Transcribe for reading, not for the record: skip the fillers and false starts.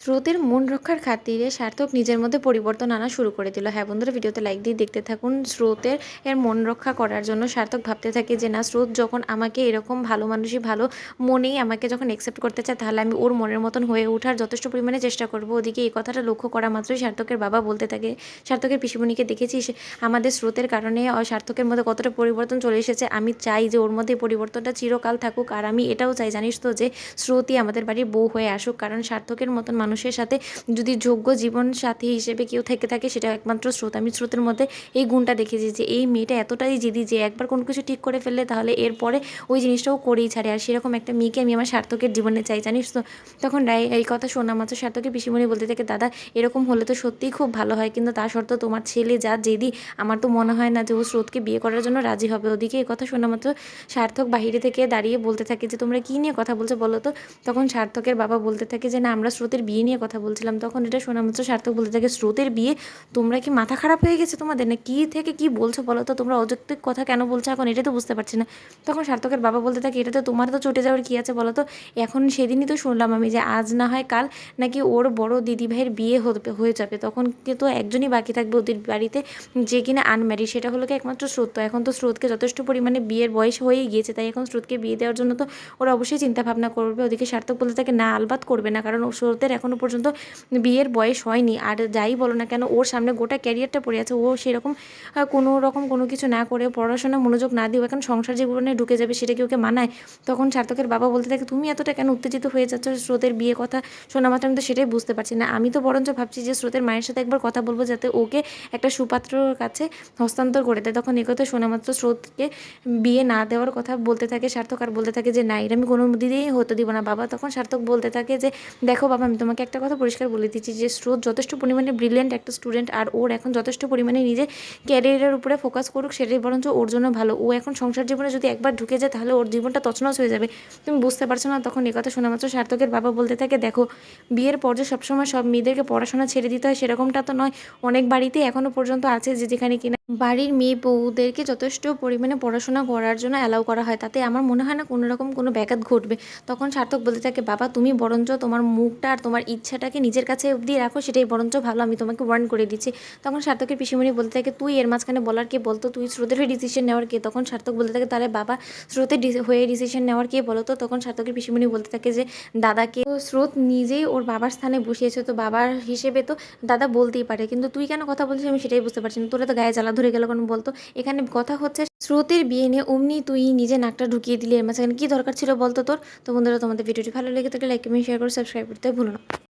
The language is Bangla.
স্রোতের মন রক্ষার খাতিরে সার্থক নিজের মধ্যে পরিবর্তন আনা শুরু করে দিল। হ্যাঁ বন্ধুরা, ভিডিওতে লাইক দিয়ে দেখতে থাকুন। স্রোতের মন রক্ষা করার জন্য সার্থক ভাবতে থাকে যে না, স্রোত যখন আমাকে এরকম ভালো মানুষই ভালো মনেই আমাকে যখন অ্যাকসেপ্ট করতে চায়, তাহলে আমি ওর মনের মতন হয়ে ওঠার যথেষ্ট পরিমাণে চেষ্টা করব। ওদিকে এই কথাটা লক্ষ্য করা মাত্রই সার্থকের বাবা বলতে থাকে, সার্থকের পিসিমণিকে দেখেছিস আমাদের স্রোতের কারণে সার্থকের মধ্যে কতটা পরিবর্তন চলে এসেছে। আমি চাই যে ওর মধ্যে পরিবর্তনটা চিরকাল থাকুক, আর আমি এটাও চাই জানিস তো যে স্রোতই আমাদের বাড়ির বউ হয়ে আসুক। কারণ সার্থকের মতন মানুষের সাথে যদি যোগ্য জীবন সাথী হিসেবে কেউ থেকে থাকে, সেটা একমাত্র স্রোত। আমি স্রোতের মধ্যে এই গুণটা দেখেছি যে এই মেয়েটা এতটাই জেদি যে একবার কোনো কিছু ঠিক করে ফেললে তাহলে এরপরে ওই জিনিসটাও করেই ছাড়ে। আর সেরকম একটা মেয়েকে আমি আমার সার্থকের জীবনে চাই, জানিস তো। তখন রায় এই কথা শোনা মাত্র সার্থকের পিসিমণি বলতে থাকে, দাদা এরকম হলে তো সত্যিই খুব ভালো হয়, কিন্তু তা সত্ত্বেও তোমার ছেলে যা জেদি, আমার তো মনে হয় না যে ও স্রোতকে বিয়ে করার জন্য রাজি হবে। ওদিকে এই কথা শোনা মাত্র সার্থক বাহিরে থেকে দাঁড়িয়ে বলতে থাকে যে তোমরা কী নিয়ে কথা বলছো বলো তো। তখন সার্থকের বাবা বলতে থাকে যে না, আমরা স্রোতের বিয়ে নিয়ে কথা বলছিলাম। তখন এটা শোনা মাত্র সার্থক বলতে থাকে, স্রোতের বিয়ে? তোমরা কি মাথা খারাপ হয়ে গেছে তোমাদের, না কী থেকে কী বলছো বলো তো, তোমরা অযৌক্তিক কথা কেন বলছো এখন, এটা তো বুঝতে পারছি না। তখন সার্থকের বাবা বলতে থাকে, এটা তো তোমার তো চটে যাওয়ার কী আছে বলো তো। এখন সেদিনই তো শুনলাম আমি যে আজ না হয় কাল নাকি ওর বড় দিদিভাইয়ের বিয়ে হয়ে যাবে, তখন কিন্তু একজনই বাকি থাকবে ওদের বাড়িতে যে কিনা আনম্যারিড, সেটা হলো কি একমাত্র স্রোত। তো এখন তো স্রোতকে যথেষ্ট পরিমাণে বিয়ের বয়স হয়েই গিয়েছে, তাই এখন স্রোতকে বিয়ে দেওয়ার জন্য তো ওরা অবশ্যই চিন্তা ভাবনা করবে। ওদিকে সার্থক বলতে থাকে, না আলবাত করবে না, কারণ স্রোতের এখনও পর্যন্ত বিয়ের বয়স হয়নি। আর যাই বলো না কেন, ওর সামনে গোটা ক্যারিয়ারটা পড়ে আছে। ও সেরকম কোনো রকম কোনো কিছু না করে, পড়াশোনা মনোযোগ না দিয়েও এখন সংসার জীবনে ঢুকে যাবে, সেটা কি ওকে মানায়? তখন সার্থকের বাবা বলতে থাকে, তুমি এতটা কেন উত্তেজিত হয়ে যাচ্ছ স্রোতের বিয়ে কথা শোনা মাত্র? আমি তো সেটাই বুঝতে পারছি না। আমি তো বরঞ্চ ভাবছি যে স্রোতের মায়ের সাথে একবার কথা বলবো, যাতে ওকে একটা সুপাত্রর কাছে হস্তান্তর করে দেয়। তখন একথা শোনা মাত্র স্রোতকে বিয়ে না দেওয়ার কথা বলতে থাকে সার্থক, আর বলতে থাকে যে না, এটা আমি কোনো দিনেই হতে দিব না বাবা। তখন সার্থক বলতে থাকে যে দেখো বাবা, আমি তোমাকে একটা কথা পরিষ্কার বলে দিচ্ছি যে স্রোত যথেষ্ট পরিমাণে ব্রিলিয়েন্ট একটা স্টুডেন্ট, আর ওর এখন যথেষ্ট পরিমাণে নিজের ক্যারিয়ারের উপরে ফোকাস করুক, সেটাই বরঞ্চ ওর জন্য ভালো। ও এখন সংসার জীবনে যদি একবার ঢুকে যায়, তাহলে ওর জীবনটা তছনছ হয়ে যাবে। তুমি বুঝতে পারছো না? তখন কথা শোনা মাত্র সার্থকের বাবা বলতে থাকে, দেখো বিয়ের পর যে সবসময় সব মেয়েদেরকে পড়াশোনা ছেড়ে দিতে হয় সেরকমটা তো নয়। অনেক বাড়িতেই এখনও পর্যন্ত আছে যে যেখানে কিনা বাড়ির মেয়ে বউদেরকে যথেষ্ট পরিমাণে পড়াশোনা করার জন্য অ্যালাউ করা হয়, তাতে আমার মনে হয় না কোনো রকম কোনো ব্যাঘাত ঘটবে। তখন সার্থক বলতে থাকে, বাবা তুমি বরঞ্চ তোমার মুখটা আর তোমার ইচ্ছাটাকে নিজের কাছে অবধি রাখো, সেটাই বরঞ্চ ভালো, আমি তোমাকে ওয়ার্ন করে দিচ্ছি। তখন সার্থকের পিসিমণি বলতে থাকে, তুই এর মাঝখানে বলার কে বলতো, তুই স্রোতের হয়ে ডিসিশন নেওয়ার কে? তখন সার্থক বলতে থাকে, তাহলে বাবা স্রোতের হয়ে ডিসিশন নেওয়ার কে বলো তো? তখন সার্থকের পিসিমণি বলতে থাকে যে দাদাকে। তো স্রোত নিজেই ওর বাবার স্থানে বসিয়েছে, তো বাবার হিসেবে তো দাদা বলতেই পারে, কিন্তু তুই কেন কথা বলছিস আমি সেটাই বুঝতে পারছি না। তোরা তো গায়ে জ্বালা ধরে গেল কেন বলতো? এখানে কথা হচ্ছে স্রোতের বিয়ে নিয়ে, অমনি তুই নিজে নাকটা ঢুকিয়ে দিলি এর মাঝখানে, কি দরকার ছিল বলতো তোর? তো বন্ধুরা, তোমাদের ভিডিওটি ভালো লেগে থাকলে লাইক কমেন্ট শেয়ার করে সাবস্ক্রাইব করতে ভুলো না।